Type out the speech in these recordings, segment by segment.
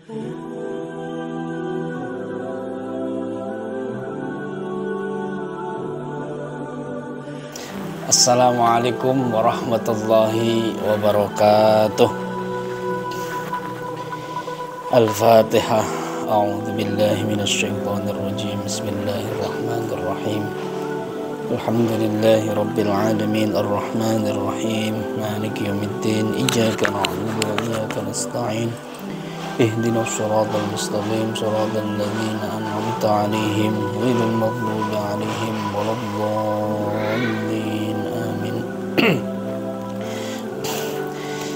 Assalamualaikum warahmatullahi wabarakatuh. Al-Fatihah. A'udzu billahi minasy syaithanir rajim. Bismillahirrahmanirrahim. Alhamdulillahi rabbil alamin arrahmanir rahim maliki yaumiddin iyyaka na'budu wa iyyaka nasta'in ihdinas siratal mustaqim siratal ladzina an'amta 'alaihim ghairil maghdubi 'alaihim waladdallin amin.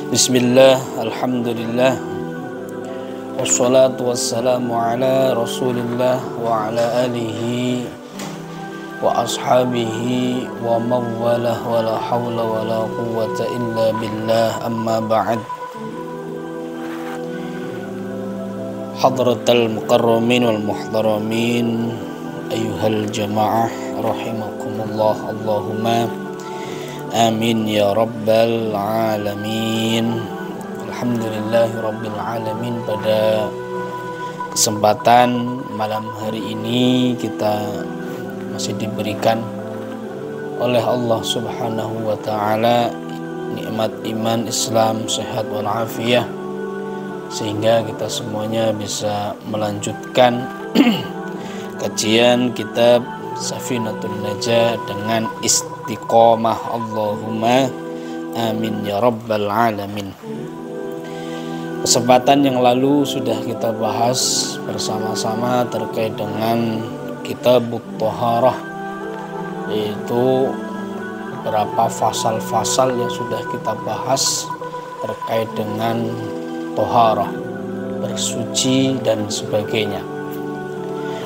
Bismillah, alhamdulillah, wassalatu wassalamu ala rasulillah wa ala alihi wa ashabihi wa mawalah wa la hawla wa la quwwata illa billah, amma ba'd. Hadratal mukarramin wal muhtaramin ayyuhal jamaah rahimakumullah, Allahumma amin ya rabbal alamin. Alhamdulillahi rabbil alamin. Pada kesempatan malam hari ini kita masih diberikan oleh Allah Subhanahu wa ta'ala nikmat iman, Islam, sehat walafiat, sehingga kita semuanya bisa melanjutkan kajian kitab Safinatun Najah dengan istiqomah. Allahumma amin ya rabbal alamin. Kesempatan yang lalu sudah kita bahas bersama-sama terkait dengan Kitabut Thaharah, yaitu beberapa fasal-fasal yang sudah kita bahas terkait dengan Thaharah, bersuci dan sebagainya.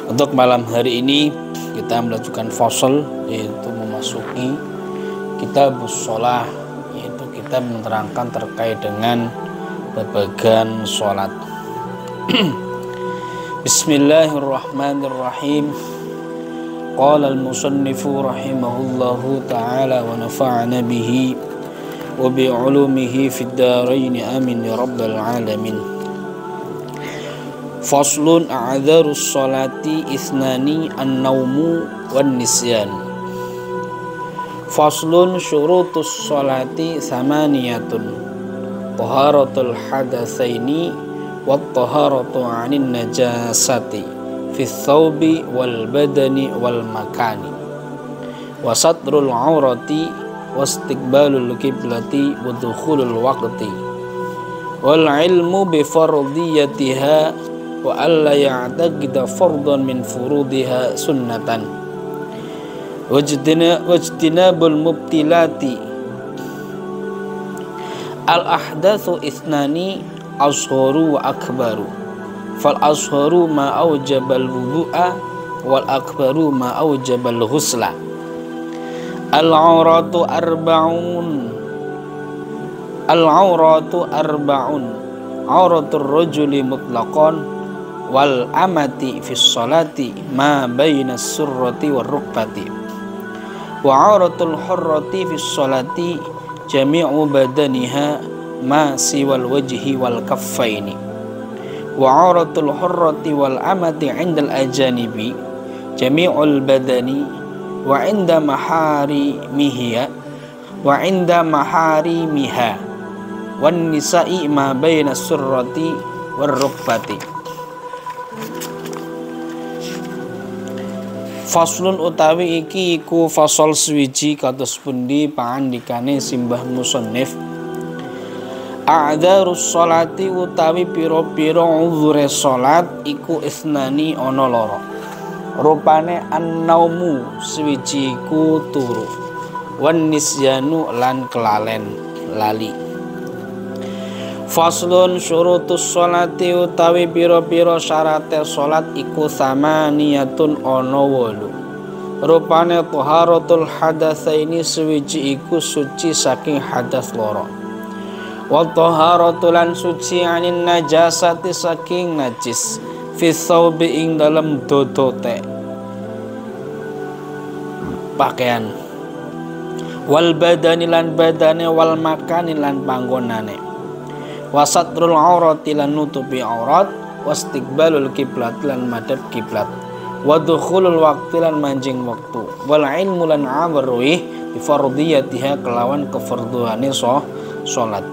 Untuk malam hari ini kita melanjutkan fasal, yaitu memasuki Kitabus Shalah, yaitu kita menerangkan terkait dengan babagan sholat. Bismillahirrahmanirrahim. Qala al-musannifu rahimahullahu ta'ala wa nafa'ana bihi wa bi'ulumihi fid darain amin ya rabbal alamin. Faslun a'dzarus sholati ithnani an-naumu wan nisyan. Faslun syurutus sholati thamaniyatun: taharatul hadatsaini wat taharatu 'anin najasati fi thawbi wal badani wal makani wa satrul 'aurati wastiqbalul qiblati wa dukhulul waqti wal 'ilmu bi fardiyatiha wa alla ya'taqida fardan min furudiha sunnatan wajtinabul mubtilati. Al-ahdatsu ithnani asgharu wa akbaru. Fal asgharu ma aujabal wudu'a wal akbaru ma aujabal ghusla. Al-auratu arba'un. Al-auratu arba'un. Auratur rajuli mutlaqan wal amati fi sholati ma baina surrati war rukbati. Wa auratul hurrati fi sholati jami'u badaniha ma siwal wajhi wal kaffaini. Wa auratul hurrati wal amati 'indal ajanibi jami'ul badani wa 'inda maharimiha wan nisa'i ma baina surrati war rukbati. Faslun utawi iki iku fasal swiji kados pundi pangandikane simbah musannif. A'dzarus sholati utawi pira-pira uzure salat iku isnani ana loro. Rupane an-naumu swiji iku turu, wan nisyanu lan kelalen lali. Faslun syurutus sholati utawi pira-pira syarate salat iku samaniyatun ana 8. Rupane taharatul hadatsaini suwiji iku suci saking hadas loro. Wa taharatul lan suci anin najasati saking najis fi thawbi ing dalem dodote pakaian. Wal badani lan badane wal makani lan panggonane. Wasatrul aurati lan nutupi aurat wastiqbalul kiblat lan madhab kiblat, wa dukhulul waqti lan manjing waktu, wal ilmu lan amruhi bi fardhiyatiha kelawan kefarduane salat.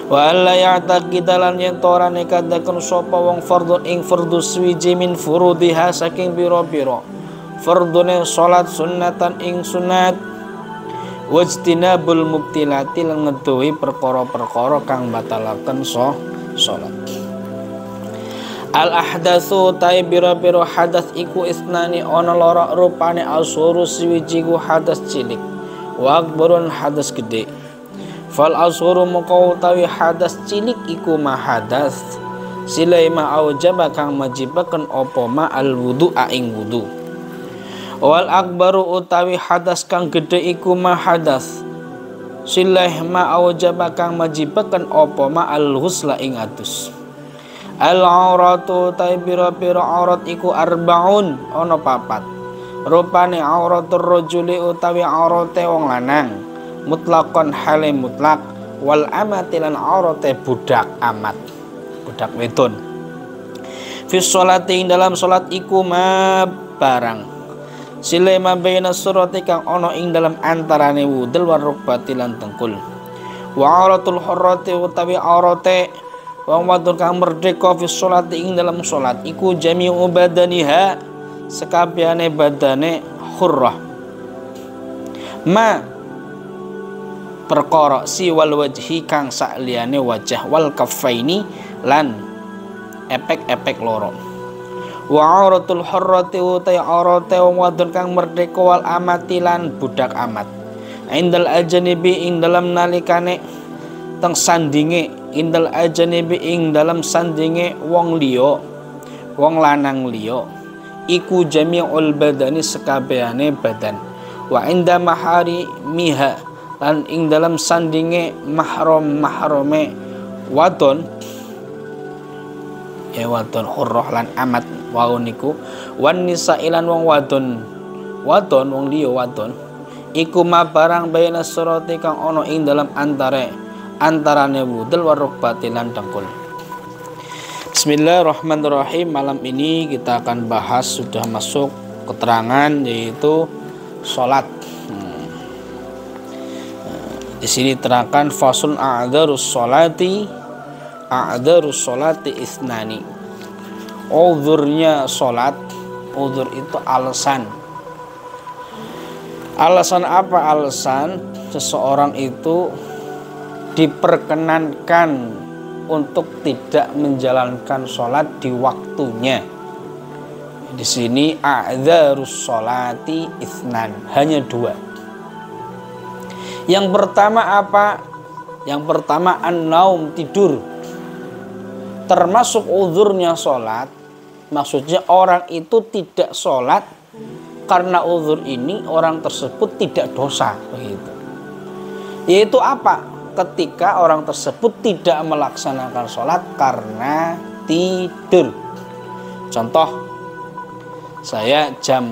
Wa alla ya'taqidalan yen ora nekadaken sapa wong fardhu ing fardhu swiji min furudiha saking pira-pira fardhune salat sunnatan ing sunat, wajtinabul mubtilati lan ngedohi perkara-perkara kang batalaken salat. Al ahdatsu tai pira-pira hadas iku isnani ana loro rupane asuru swiji ku hadas cilik, wa akbarun hadas gede. Fal asghuru moko utawi hadas cilik iku mahadas silai ma aujaba kang majibaken apa ma al wudu ing wudu. Wal akbaru utawi hadas kang gede iku mahadas silai ma aujaba kang majibaken apa ma al ghusla ing adus. Al auratu utawi pira-pira aurat iku arbaun ana papat. Rupane auratur rajuli utawi aurate wong lanang mutlaqan hale mutlak, wal amati lan aurate budak amat, budak wedon. Fi sholati dalam salat iku ma barang sile ma baina surati kang ana ing dalam antarane wudul war rukbati lan tengkul. Wa auratul hurrati utawi aurate wong wadon kang merdeka fi sholati ing dalam salat iku jami'u badaniha sekabehane badane hurrah. Ma perkara si wal wajhi kang sakliyane wajah, wal kaffaini lan epek-epek loro. Wa auratul hurrati utai aurate wong wadon kang merdeka wal amati lan budak amat. Indal ajanibi ing dalam nalikane teng sandinge, indal ajanibi ing dalam sandinge wong liya, wong lanang liya iku jami'ul badani sekabehane badan. Wa inda mahari miha lan ing dalam sandinge mahrame wadon ya wadon hurrah lan amat wau niku wan nisa ilan wong wadon wong liya wadon iku ma barang bayana surati kang ana ing dalam antarane wudul war rukbati lan dengkul. Bismillahirrahmanirrahim. Malam ini kita akan bahas sudah masuk keterangan yaitu salat. Di sini terangkan fasul a'dzarus sholati isnani. Uzurnya salat, uzur itu alasan. Alasan apa? Alasan seseorang itu diperkenankan untuk tidak menjalankan salat di waktunya. Di sini a'dzarus sholati isnan, hanya dua. Yang pertama apa? Yang pertama an-naum, tidur. Termasuk uzurnya sholat, maksudnya orang itu tidak sholat karena uzur ini orang tersebut tidak dosa, begitu. Yaitu apa? Ketika orang tersebut tidak melaksanakan sholat karena tidur. Contoh, saya jam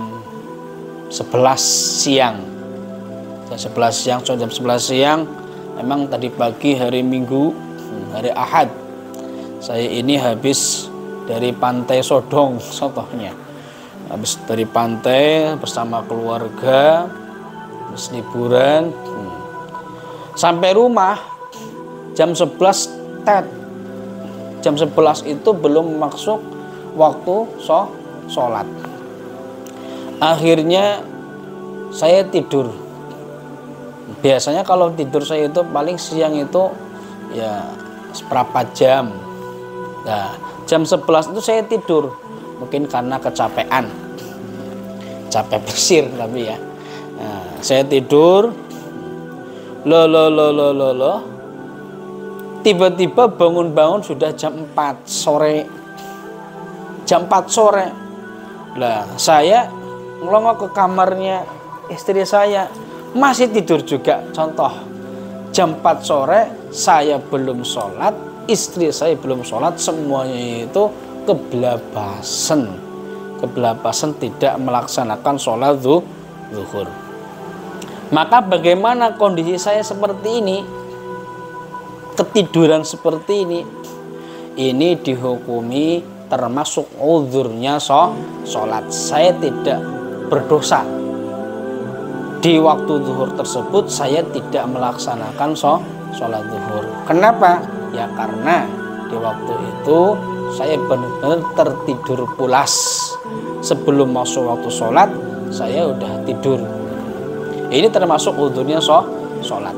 11 siang. Jam 11 siang memang tadi pagi hari Minggu, hari Ahad, saya ini habis dari pantai Sodong contohnya, habis dari pantai bersama keluarga, habis liburan, sampai rumah jam 11 tet. Jam 11 itu belum masuk waktu sholat. Akhirnya saya tidur. Biasanya kalau tidur saya itu paling siang itu ya seberapa jam. Nah, jam 11 itu saya tidur. Mungkin karena kecapean. Capek bersir tapi ya. Nah, saya tidur. Tiba-tiba bangun-bangun sudah jam 4 sore. Jam 4 sore. Lah, saya ngelongok ke kamarnya istri saya. Masih tidur juga. Contoh, jam 4 sore saya belum sholat, istri saya belum sholat, semuanya itu kebelabasan tidak melaksanakan sholat zuhur. Maka bagaimana kondisi saya seperti ini, ketiduran seperti ini, ini dihukumi termasuk uzurnya sholat. Saya tidak berdosa. Di waktu zuhur tersebut saya tidak melaksanakan sholat zuhur. Kenapa? Ya karena di waktu itu saya benar-benar tertidur pulas. Sebelum masuk waktu sholat saya udah tidur. Ini termasuk uzurnya sholat.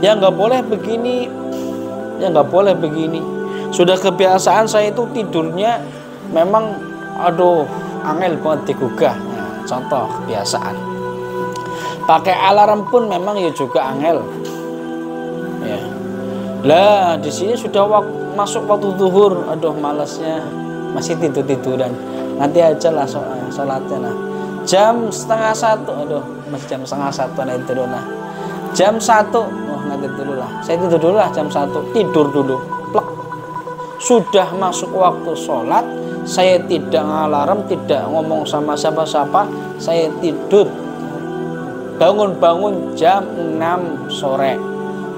Ya nggak boleh begini, ya nggak boleh begini. Sudah kebiasaan saya itu tidurnya memang angel banget digugah. Nah, contoh kebiasaan. Pakai alarm pun memang ya juga angel. Ya. Lah di sini sudah masuk waktu zuhur, malasnya masih tiduran. Nanti aja lah sholatnya lah. Jam 12:30, masih jam 12:30 nanti tidur lah. Jam 1, nanti dulu lah. Saya tidur dulu lah jam 1, tidur dulu. Plek. Sudah masuk waktu sholat, saya tidak ngalarm, tidak ngomong sama siapa-siapa, saya tidur. Bangun-bangun jam 6 sore.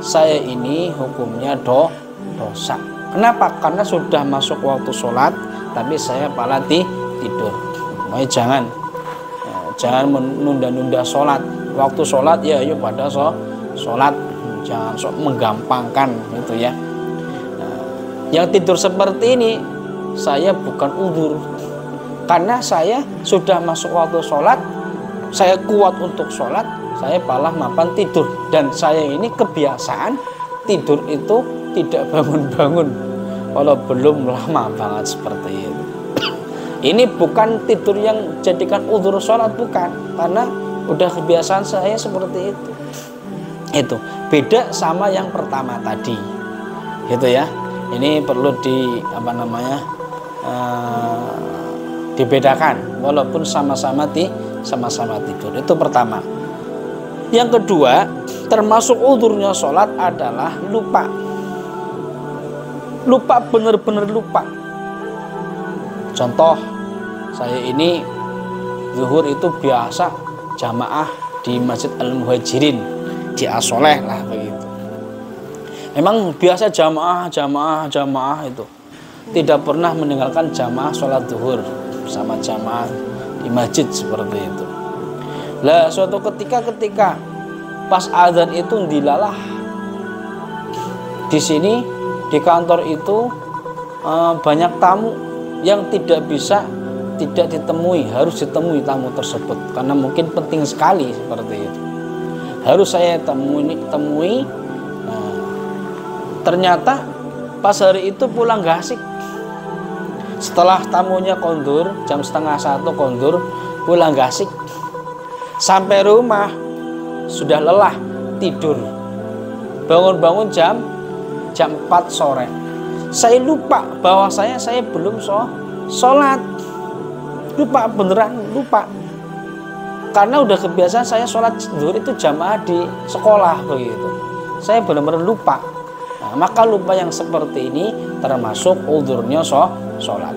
Saya ini hukumnya dosa. Kenapa? Karena sudah masuk waktu sholat, tapi saya malah tidur. Makanya jangan menunda-nunda sholat. Waktu sholat ya ayo pada sholat. Jangan menggampangkan gitu ya. Yang tidur seperti ini saya bukan uzur. Karena saya sudah masuk waktu sholat, saya kuat untuk sholat, saya malah mapan tidur. Dan saya ini kebiasaan tidur itu tidak bangun-bangun kalau belum lama banget seperti itu. Ini bukan tidur yang jadikan uzur sholat, bukan. Karena udah kebiasaan saya seperti itu. Itu beda sama yang pertama tadi. Gitu ya. Ini perlu dibedakan walaupun sama-sama tidur. Itu pertama. Yang kedua, termasuk uzurnya sholat adalah lupa. Lupa, benar-benar lupa. Contoh, saya ini zuhur itu biasa jamaah di Masjid Al-Muhajirin, di As-Sholeh lah begitu. Memang biasa jamaah itu tidak pernah meninggalkan jamaah sholat zuhur bersama jamaah di masjid seperti itu. Lah suatu ketika pas azan itu dilalah di sini di kantor itu banyak tamu yang tidak ditemui, harus ditemui tamu tersebut karena mungkin penting sekali seperti itu. Harus saya temui. Nah, ternyata pas hari itu pulang gak asik. Setelah tamunya kondur jam 12:30 kondur, pulang gak asik. Sampai rumah sudah lelah tidur. Bangun-bangun jam 4 sore. Saya lupa bahwa saya belum sholat. Lupa, beneran lupa. Karena udah kebiasaan saya sholat zuhur itu jamaah di sekolah begitu. Saya benar-benar lupa. Nah, maka lupa yang seperti ini termasuk uzurnya sholat.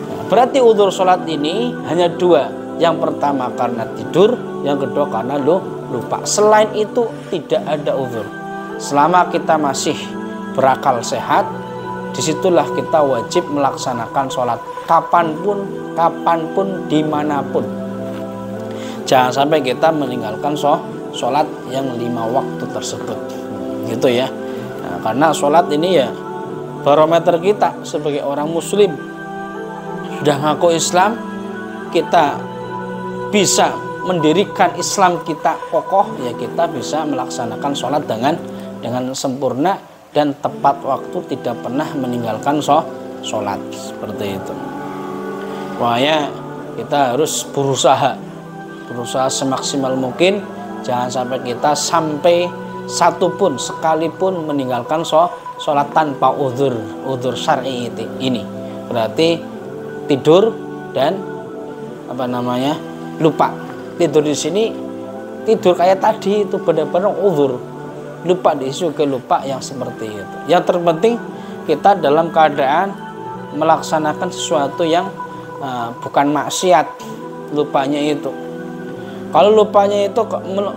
Nah, berarti uzur sholat ini hanya dua. Yang pertama karena tidur, yang kedua karena lupa. Selain itu tidak ada uzur. Selama kita masih berakal sehat, disitulah kita wajib melaksanakan sholat kapanpun, dimanapun. Jangan sampai kita meninggalkan sholat yang 5 waktu tersebut, gitu ya. Nah, karena sholat ini ya barometer kita sebagai orang muslim. Sudah ngaku Islam, kita bisa mendirikan Islam kita kokoh, ya kita bisa melaksanakan sholat dengan sempurna dan tepat waktu, tidak pernah meninggalkan sholat seperti itu. Pokoknya kita harus berusaha semaksimal mungkin, jangan sampai kita satupun sekalipun meninggalkan sholat tanpa uzur syar'i ini. Berarti tidur dan lupa. Tidur di sini tidur kayak tadi itu benar-benar uzur. Lupa diisi ke lupa yang seperti itu. Yang terpenting kita dalam keadaan melaksanakan sesuatu yang bukan maksiat. Lupanya itu. Kalau lupanya itu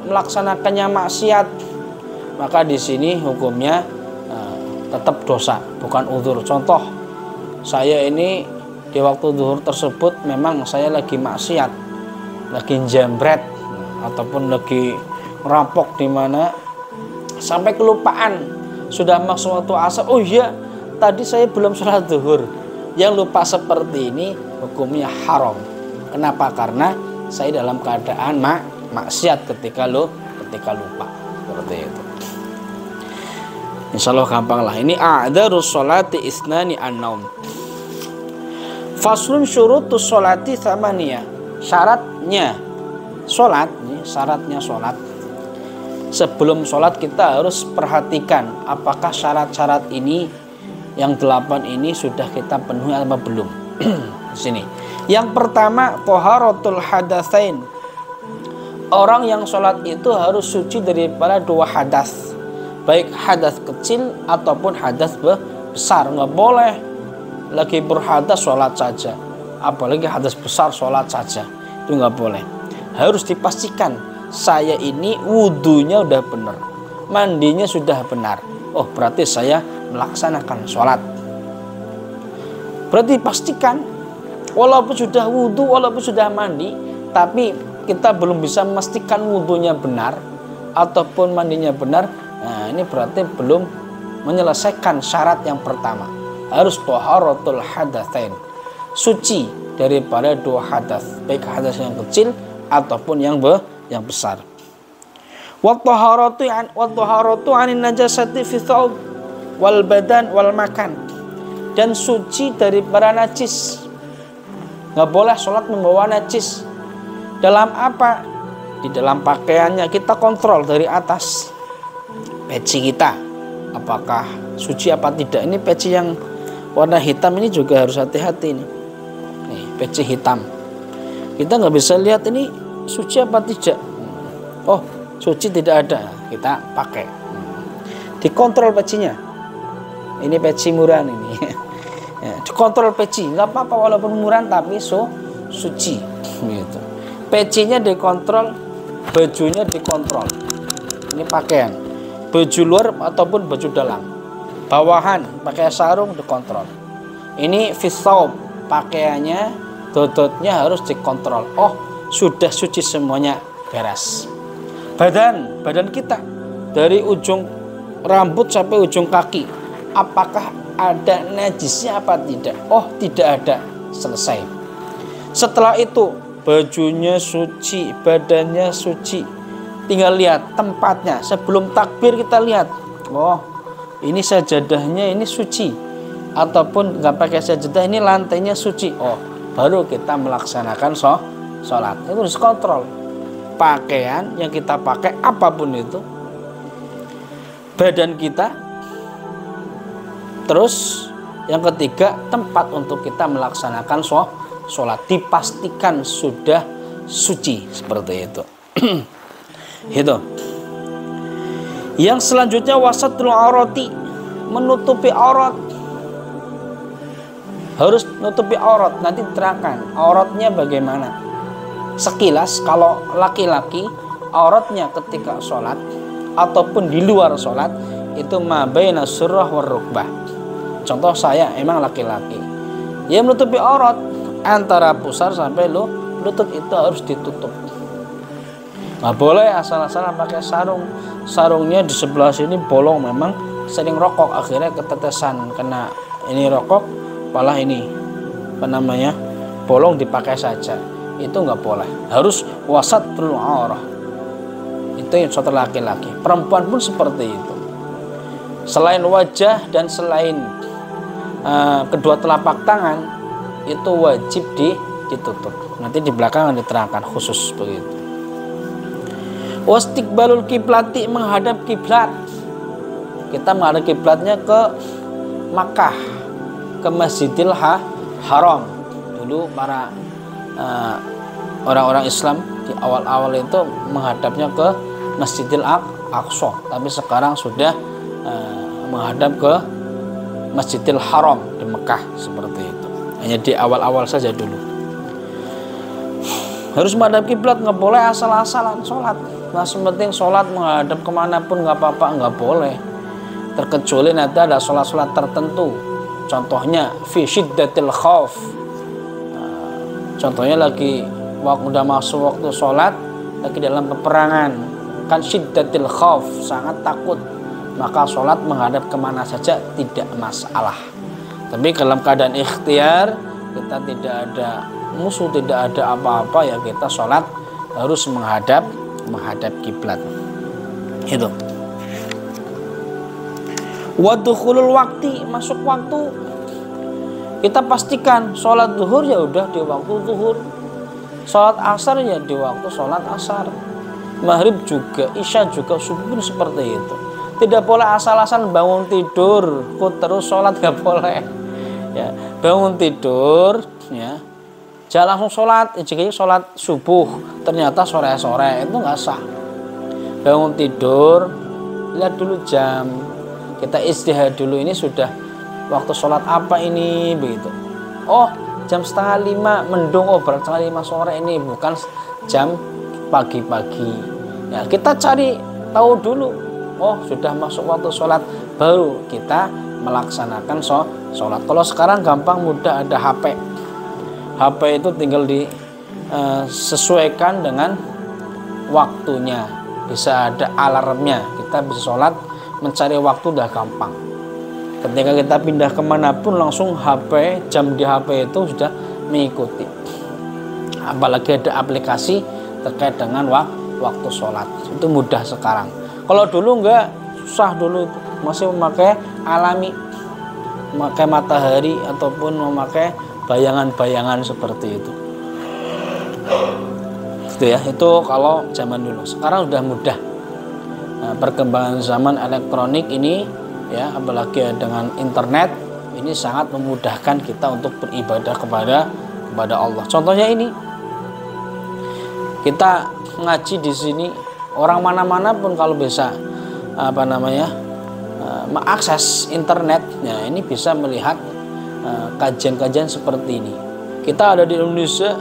melaksanakannya maksiat, maka di sini hukumnya tetap dosa, bukan uzur. Contoh, saya ini di waktu zuhur tersebut memang saya lagi maksiat, lagi jambret, ataupun lagi merampok di mana sampai kelupaan sudah masuk waktu asar. Oh iya, tadi saya belum sholat zuhur. Yang lupa seperti ini hukumnya haram. Kenapa? Karena saya dalam keadaan maksiat ketika lupa. Seperti itu. Insya Allah gampang lah. Ini a'dzarus sholati isnani an-naum. Faslun syurutus sholati tsamaniyah. Syaratnya sholat. Sebelum sholat kita harus perhatikan apakah syarat-syarat ini yang 8 ini sudah kita penuhi atau belum. Di sini. Yang pertama, taharatul hadatsain. Orang yang sholat itu harus suci daripada 2 hadas, baik hadas kecil ataupun hadas besar. Nggak boleh lagi berhadas sholat saja, apalagi hadas besar sholat saja, itu nggak boleh. Harus dipastikan saya ini wudunya udah benar, mandinya sudah benar. Oh, berarti saya melaksanakan sholat. Berarti pastikan walaupun sudah wudu, walaupun sudah mandi, tapi kita belum bisa memastikan wudunya benar ataupun mandinya benar. Nah, ini berarti belum menyelesaikan syarat yang pertama. Harus taharatul hadatsain, suci daripada 2 hadas, baik hadas yang kecil ataupun yang besar. Wa taharatu anin najasati fi thawb wal badan wal makan. Dan suci daripada najis. Nggak boleh sholat membawa najis. Dalam apa? Di dalam pakaiannya kita kontrol dari atas. Peci kita apakah suci apa tidak. Ini peci yang warna hitam ini juga harus hati-hati nih. Nih, peci hitam. Kita nggak bisa lihat ini suci apa tidak. Oh, suci tidak ada, kita pakai. Dikontrol pecinya. Ini peci murah ini. Ya, dikontrol peci, nggak apa-apa walaupun murah tapi suci. Gitu. Pecinya dikontrol, bajunya dikontrol. Ini pakaian, baju luar ataupun baju dalam. Bawahan pakai sarung dikontrol. Ini fisaub, pakaiannya, dodotnya harus dikontrol. Oh, sudah suci semuanya, beres. Badan kita dari ujung rambut sampai ujung kaki, apakah ada najisnya apa tidak? Oh, tidak ada, selesai. Setelah itu bajunya suci, badannya suci. Tinggal lihat tempatnya. Sebelum takbir kita lihat, oh ini sajadahnya ini suci, ataupun nggak pakai sajadah ini lantainya suci. Oh, baru kita melaksanakan sholat. Itu harus kontrol. Pakaian yang kita pakai apapun itu, badan kita. Terus yang ketiga, tempat untuk kita melaksanakan sholat dipastikan sudah suci, seperti itu. Itu. Yang selanjutnya wasatul aurati, menutupi aurat. Harus menutupi aurat. Nanti diterangkan auratnya bagaimana. Sekilas kalau laki-laki auratnya ketika sholat ataupun di luar sholat itu ma baina surrah war rukbah. Contoh saya emang laki-laki, ya menutupi aurat antara pusar sampai lutut itu harus ditutup. Nggak boleh asal-asalan pakai sarung. Sarungnya di sebelah sini bolong, memang sering rokok akhirnya ketetesan kena ini rokok, malah ini bolong dipakai saja. Itu nggak boleh. Harus wasatul aurah. Itu yang suatu laki-laki. Perempuan pun seperti itu. Selain wajah dan selain kedua telapak tangan itu wajib ditutup. Nanti di belakang diterangkan khusus begitu. Wastiqbalul kiblati, menghadap kiblat. Kita menghadap kiblatnya ke Makkah, ke Masjidil Haram. Dulu para orang-orang Islam di awal-awal itu menghadapnya ke Masjidil Aqsa, tapi sekarang sudah menghadap ke Masjidil Haram di Mekah, seperti itu. Hanya di awal-awal saja dulu. Harus menghadap kiblat, nggak boleh asal-asalan sholat. Nah, sementing sholat menghadap kemanapun nggak apa-apa, nggak boleh. terkecuali nanti ada sholat-sholat tertentu. Contohnya fi syiddatil khauf. Contohnya lagi udah masuk waktu sholat, lagi dalam peperangan, kan syiddatil khauf, sangat takut, maka sholat menghadap kemana saja tidak masalah. Tapi dalam keadaan ikhtiar, kita tidak ada musuh, tidak ada apa-apa, ya kita sholat harus menghadap kiblat. Itu. Wadukhulul waktu, masuk waktu. Kita pastikan sholat zuhur ya udah di waktu zuhur, sholat asar ya di waktu sholat asar, maghrib juga, isya juga, subuh pun seperti itu. Tidak boleh asal-asalan bangun tidur kok terus sholat, gak boleh. Ya, bangun tidur, ya, jangan langsung sholat. Jika sholat subuh ternyata sore-sore, itu nggak sah. Bangun tidur, lihat dulu jam, kita istirahat dulu, ini sudah waktu sholat apa ini, begitu. Oh, jam 4:30 mendung, oh berarti 5 sore, ini bukan jam pagi-pagi. Ya, kita cari tahu dulu. Oh, sudah masuk waktu sholat, baru kita melaksanakan sholat. Kalau sekarang gampang, mudah, ada HP. HP itu tinggal disesuaikan dengan waktunya. Bisa ada alarmnya. Kita bisa sholat, mencari waktu udah gampang. Ketika kita pindah kemanapun, langsung HP, jam di HP itu sudah mengikuti. Apalagi ada aplikasi terkait dengan waktu sholat. Itu mudah sekarang. Kalau dulu enggak, susah dulu itu. Masih memakai alami, memakai matahari ataupun memakai bayangan-bayangan seperti itu. Gitu ya, itu kalau zaman dulu. Sekarang sudah mudah. Nah, perkembangan zaman elektronik ini, ya, apalagi dengan internet, ini sangat memudahkan kita untuk beribadah kepada Allah. Contohnya ini, kita ngaji di sini, orang mana-mana pun kalau bisa mengakses internet, ya, ini bisa melihat kajian-kajian seperti ini. Kita ada di Indonesia,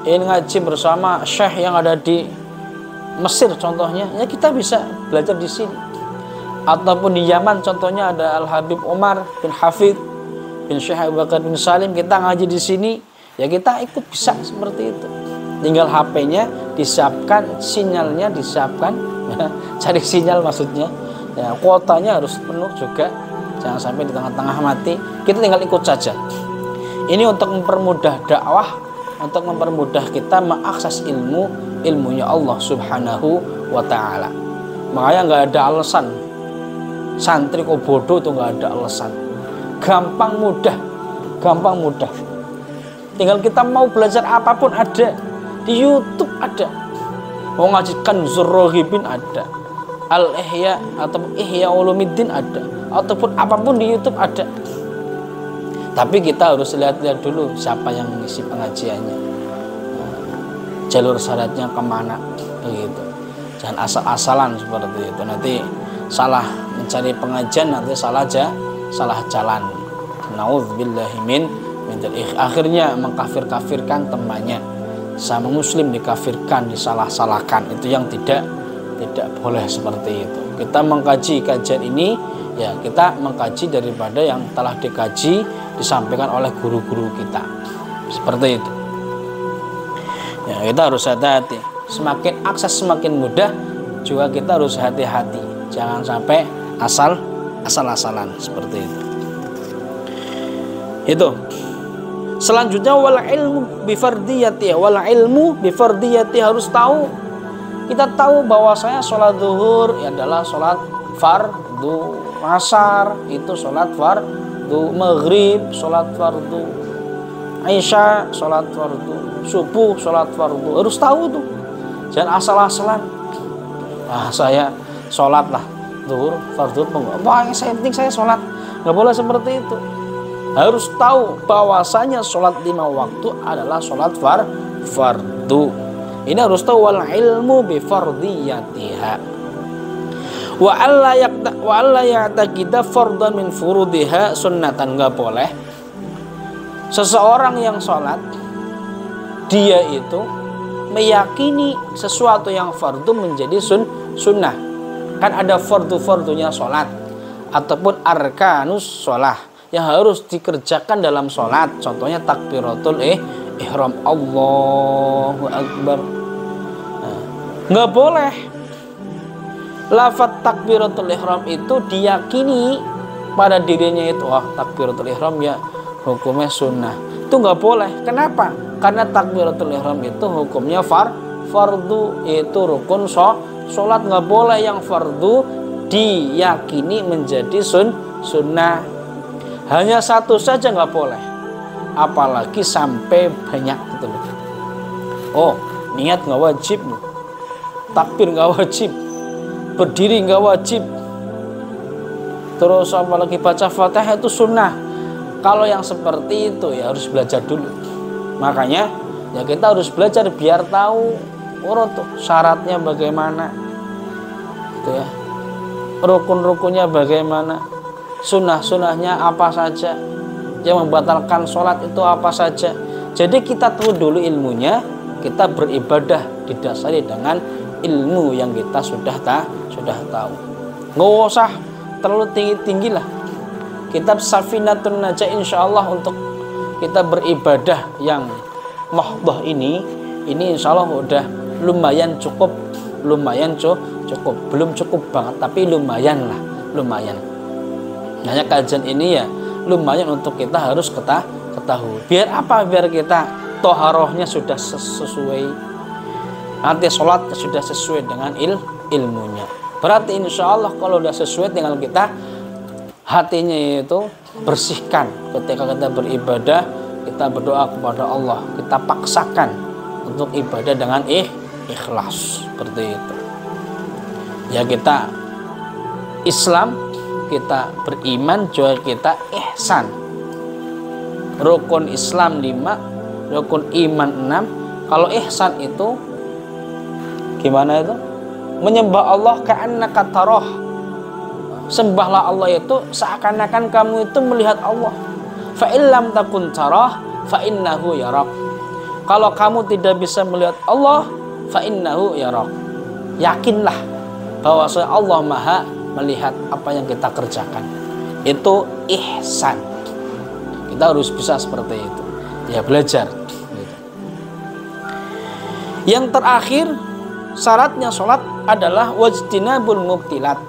ingin ngaji bersama syekh yang ada di Mesir contohnya, ya kita bisa belajar di sini. Ataupun di Yaman contohnya ada Al-Habib Umar bin Hafid bin Syekh Abu Bakar bin Salim, kita ngaji di sini, ya kita ikut bisa seperti itu. Tinggal HP-nya disiapkan, sinyalnya disiapkan, cari sinyal maksudnya, ya, kuotanya harus penuh juga, jangan sampai di tengah-tengah mati. Kita tinggal ikut saja. Ini untuk mempermudah dakwah, untuk mempermudah kita mengakses ilmunya Allah Subhanahu wa Ta'ala. Makanya nggak ada alasan santri kok bodoh, tuh nggak ada alasan. Gampang mudah. Tinggal kita mau belajar apapun ada di YouTube, ada. Mau ngajikan Zurrohibin ada, Al-Ihya atau Ihya Ulumuddin ada, ataupun apapun di YouTube ada. Tapi kita harus lihat-lihat dulu siapa yang mengisi pengajiannya, jalur syaratnya kemana, begitu. Jangan asal-asalan seperti itu. Nanti salah mencari pengajian, nanti salah jalan. Nauzubillahi min dzalik. Akhirnya mengkafir-kafirkan temannya. Sama muslim dikafirkan, disalah-salahkan. Itu yang tidak boleh seperti itu. Kita mengkaji kajian ini, ya kita mengkaji daripada yang telah dikaji, disampaikan oleh guru-guru kita. Seperti itu. Ya, kita harus hati-hati. Semakin akses semakin mudah, juga kita harus hati-hati. Jangan sampai asal-asalan seperti itu. Itu. Selanjutnya wal ilmu bi fardiyati, harus tahu. Kita tahu bahwasanya sholat zuhur adalah sholat fardu asar, itu sholat fardu maghrib, sholat fardu isya, sholat fardu subuh, sholat fardu. Harus tahu tuh. Jangan asal-asalan. Saya sholat lah zuhur fardu, saya penting saya sholat. Nggak boleh seperti itu. Harus tahu bahwasanya sholat 5 waktu adalah sholat fardu. Ini harus tahu, wal ilmu bi fardiyatiha. Wa alla ya'taqida fardhan min furudiha sunnatan. Enggak boleh seseorang yang sholat, dia itu meyakini sesuatu yang fardu menjadi sunnah. Kan ada fardu-fardunya sholat, ataupun arkanus sholah yang harus dikerjakan dalam sholat. Contohnya takbiratul ihram, Allahu Akbar. Nggak boleh lafaz takbiratul ihram itu diyakini pada dirinya itu, takbiratul ihram ya hukumnya sunnah. Itu nggak boleh. Kenapa? Karena takbiratul ihram itu hukumnya fardu, itu rukun sholat. Nggak boleh yang fardu diyakini menjadi sunnah. Hanya satu saja nggak boleh, apalagi sampai banyak gitu loh. Niat nggak wajib, takbir nggak wajib, berdiri nggak wajib, terus apalagi baca Fatihah itu sunnah. Kalau yang seperti itu ya harus belajar dulu. Makanya ya kita harus belajar biar tahu tuh syaratnya bagaimana, gitu ya, rukun-rukunnya bagaimana, sunnah-sunnahnya apa saja, yang membatalkan sholat itu apa saja. Jadi kita tahu dulu ilmunya, kita beribadah didasari dengan ilmu yang kita sudah tahu. Nggak usah terlalu tinggi-tinggi lah. Kitab Safinatun Najah insya Allah untuk kita beribadah yang mahdhah ini insya Allah udah lumayan cukup. Belum cukup banget, tapi lumayan. Hanya kajian ini ya lumayan untuk kita harus ketahui. Biar apa? Biar kita toharohnya sudah sesuai, nanti sholatnya sudah sesuai dengan ilmunya. Berarti insya Allah kalau sudah sesuai, tinggal kita hatinya itu bersihkan. Ketika kita beribadah, kita berdoa kepada Allah, kita paksakan untuk ibadah dengan ikhlas, seperti itu. Ya kita Islam, kita beriman, juga kita ihsan. Rukun Islam 5, rukun iman 6. Kalau ihsan itu gimana itu? Menyembah Allah ka'annaka tarah. Sembahlah Allah itu seakan-akan kamu itu melihat Allah. Fa illam takun tarah fa innahu yarak. Kalau kamu tidak bisa melihat Allah, fa innahu yarak. Yakinlah bahwa Allah Maha melihat apa yang kita kerjakan. Itu ihsan. Kita harus bisa seperti itu. Ya belajar. Yang terakhir, syaratnya sholat adalah wajtinabul mubtilat.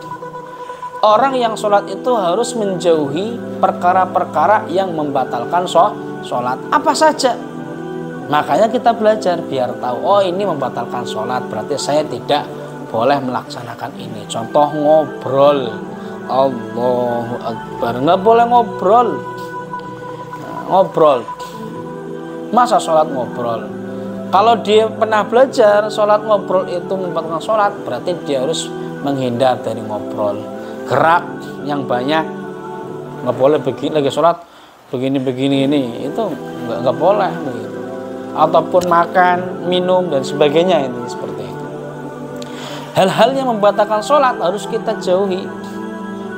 Orang yang sholat itu harus menjauhi perkara-perkara yang membatalkan sholat. Apa saja. Makanya kita belajar biar tahu, ini membatalkan sholat, berarti saya tidak boleh melaksanakan ini. Contoh ngobrol, Allahu Akbar, nggak boleh ngobrol. Masa sholat ngobrol? Kalau dia pernah belajar sholat ngobrol itu membatalkan sholat, berarti dia harus menghindar dari ngobrol. Gerak yang banyak, nggak boleh begini lagi sholat begini ini, itu nggak boleh begitu. Ataupun makan, minum dan sebagainya, ini seperti itu. Hal-hal yang membatalkan sholat harus kita jauhi,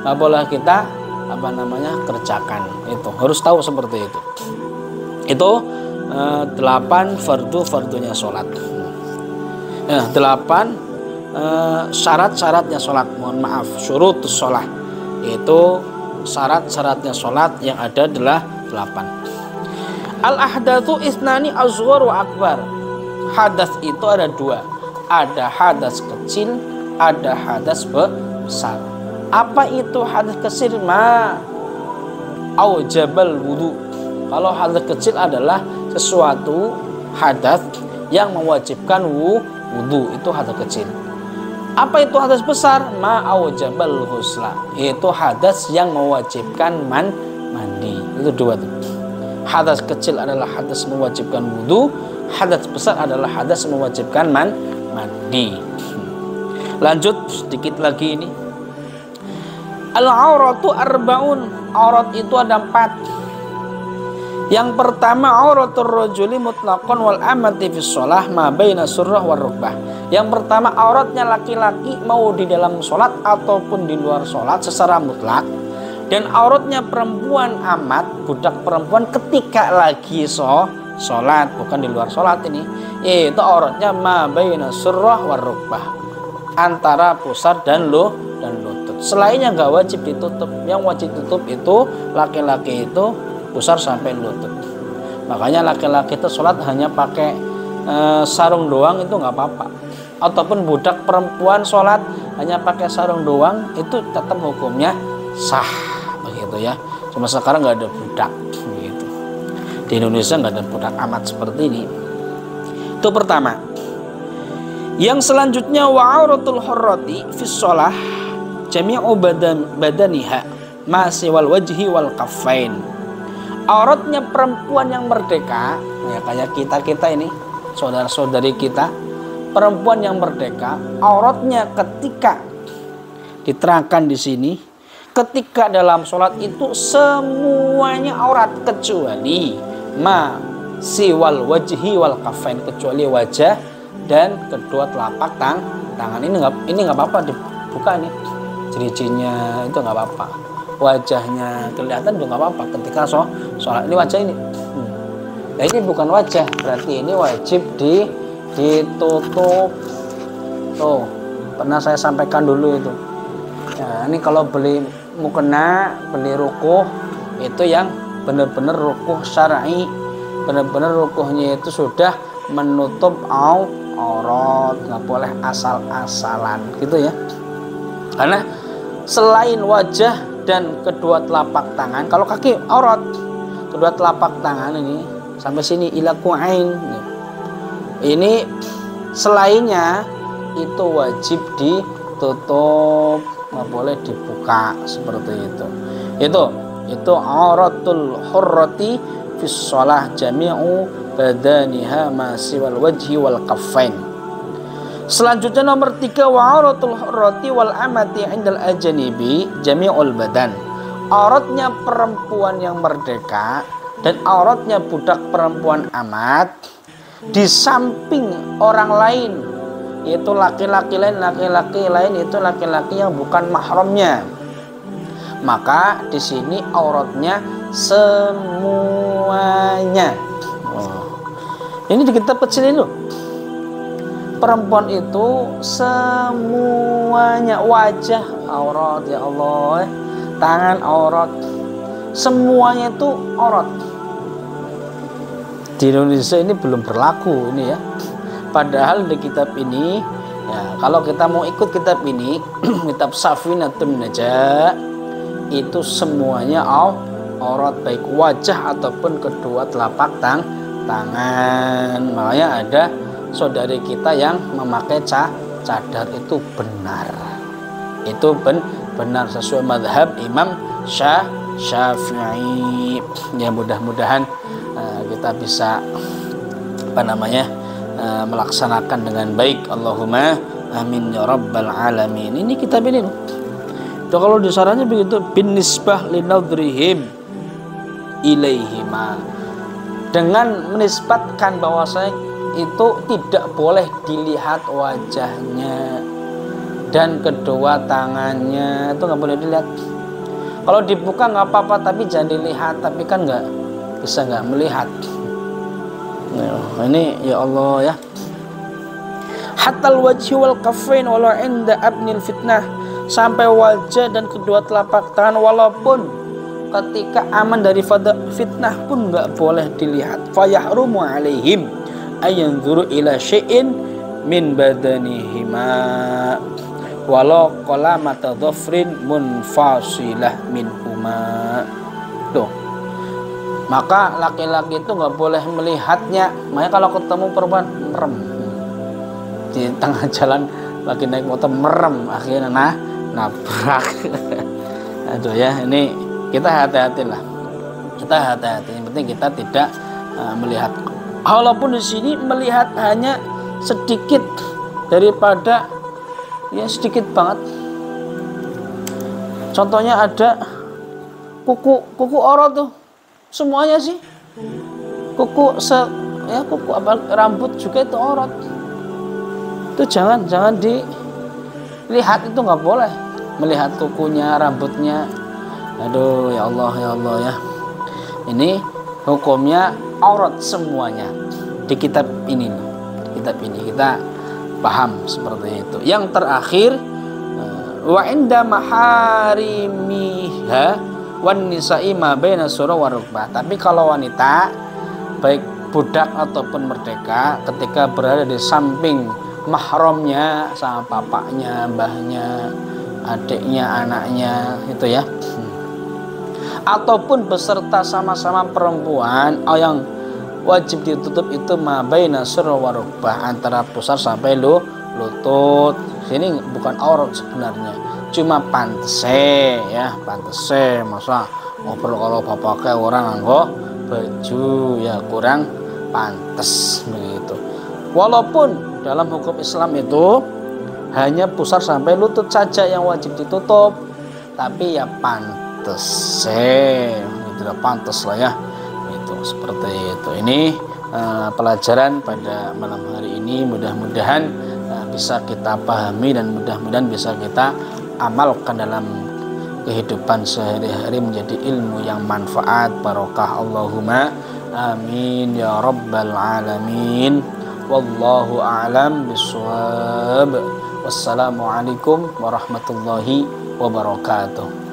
nggak boleh kita kerjakan. Itu harus tahu seperti itu. Itu 8 fardunya sholat. 8 syarat-syaratnya sholat. Mohon maaf, syurutus sholat. Itu syarat-syaratnya sholat yang ada adalah 8. Al-ahdatsu isnani azghar wa akbar. Hadas itu ada 2. Ada hadas kecil, ada hadas besar. Apa itu hadas kecil? Aujabal wudu. Kalau hadas kecil adalah sesuatu hadas yang mewajibkan wudu, itu hadas kecil. Apa itu hadas besar? Aujabal ghusla. Itu hadas yang mewajibkan mandi. Itu 2 tuh. Hadas kecil adalah hadas mewajibkan wudu, hadas besar adalah hadas mewajibkan mandi. Lanjut sedikit lagi ini. Al-auratu arba'un. Aurat itu ada 4. Yang pertama, auratul rajuli mutlaqan wal amati fi shalah ma baina surrah war rukbah. Yang pertama, auratnya laki-laki mau di dalam salat ataupun di luar salat secara mutlak. Dan auratnya perempuan amat, budak perempuan ketika lagi sholat, bukan di luar sholat ini. Itu auratnya ma baina surrah war rukbah, antara pusar dan lutut. Selainnya nggak wajib ditutup. Yang wajib tutup itu laki-laki itu pusar sampai lutut. Makanya laki-laki itu sholat hanya pakai sarung doang itu nggak apa-apa. Ataupun budak perempuan sholat hanya pakai sarung doang itu tetap hukumnya sah, begitu ya. Cuma sekarang nggak ada budak, begitu. Di Indonesia nggak ada budak amat seperti ini. Itu pertama. Yang selanjutnya wa'auratul hurrati fi shalah jami'u badaniha ma siwal wajhi wal kaffain. Auratnya perempuan yang merdeka, ya kayak kita ini, saudara-saudari kita, perempuan yang merdeka, auratnya ketika diterangkan di sini, ketika dalam sholat itu semuanya aurat kecuali ma siwal wajhi wal kaffain, kecuali wajah dan kedua telapak tangan. Ini nggak apa-apa dibuka nih, ciri-cirinya itu nggak apa-apa. Wajahnya kelihatan juga nggak apa-apa ketika sholat. Ini wajah ini. Nah, ini bukan wajah, berarti ini wajib ditutup. Tuh, pernah saya sampaikan dulu itu. Nah, ini kalau beli mukena, beli rukuh itu yang benar-benar rukuh syar'i, benar-benar rukuhnya itu sudah menutup aurat, nggak boleh asal-asalan gitu ya. Karena selain wajah dan kedua telapak tangan, kalau kaki aurat, kedua telapak tangan ini sampai sini ila ku'ain. Ini selainnya itu wajib ditutup, nggak boleh dibuka seperti itu. Itu auratul hurrati fi shalah jami'u badaniha ma siwal wajhi wal kaffain. Selanjutnya nomor 3 wa'auratul hurrati wal amati 'indal ajanibi jami'ul badan. Auratnya perempuan yang merdeka dan auratnya budak perempuan amat di samping orang lain, yaitu laki-laki lain itu laki-laki yang bukan mahramnya. Maka di sini auratnya semuanya. Ini di kitab kecil ini loh. Perempuan itu semuanya, wajah aurat ya Allah, tangan aurat, semuanya itu aurat. Di Indonesia ini belum berlaku ini ya. Padahal di kitab ini ya, kalau kita mau ikut kitab ini kitab Safinatun Najah, itu semuanya aurat, baik wajah ataupun kedua telapak tangan. Makanya ada saudari kita yang memakai cadar itu benar. Itu benar sesuai madhab Imam Syafi'i. Ya mudah-mudahan kita bisa melaksanakan dengan baik. Allahumma amin ya rabbal alamin. Ini kitab ini loh. Itu kalau disarannya begitu, bin nisbah linadrihim ilaihima, dengan menisbatkan bahwasanya itu tidak boleh dilihat wajahnya dan kedua tangannya, itu nggak boleh dilihat. Kalau dibuka nggak apa-apa, tapi jangan dilihat. Tapi kan nggak melihat. Nah, ini ya Allah ya. Hatal wajhi wal kaffain walau inda abnil fitnah, sampai wajah dan kedua telapak tangan walaupun ketika aman dari fitnah pun nggak boleh dilihat. Fayahrumu alaihim ayanzuru ila syai'in min badanihima walau qalamata dhafrin munfasilah minhuma. Tuh, maka laki-laki itu nggak boleh melihatnya. Makanya kalau ketemu perempuan merem di tengah jalan, lagi naik motor merem, akhirnya nabrak. Aduh ya, ini kita hati-hati lah. Kita hati-hati. Yang penting kita tidak melihat. Walaupun di sini melihat hanya sedikit daripada, ya sedikit banget. Contohnya ada kuku aurat tuh, semuanya sih. Kuku rambut juga itu aurat. Itu jangan dilihat, itu nggak boleh melihat kukunya, rambutnya. Aduh ya Allah ya. Ini hukumnya aurat semuanya di kitab ini. Kita paham seperti itu. Yang terakhir Wa inda maharimiha wan nisa'i ma baina surah wa rukbah. Tapi kalau wanita baik budak ataupun merdeka ketika berada di samping mahramnya sama bapaknya, mbahnya, adiknya, anaknya itu ya. Ataupun beserta sama-sama perempuan yang wajib ditutup itu ma baina surah wa rukbah, antara pusar sampai lutut. Sini bukan aurat sebenarnya, cuma pantese ya, pantese. Masa ngobrol kalau bapaknya orang nganggo baju ya kurang pantes begitu. Walaupun dalam hukum Islam itu hanya pusar sampai lutut saja yang wajib ditutup, tapi ya pantese itu pantes lah ya, itu seperti itu. Ini pelajaran pada malam hari ini mudah-mudahan bisa kita pahami dan mudah-mudahan bisa kita amalkan dalam kehidupan sehari-hari menjadi ilmu yang manfaat barokah. Allahumma amin ya rabbal alamin. Wallahu a'lam bishawab. Wassalamualaikum warahmatullahi wabarakatuh.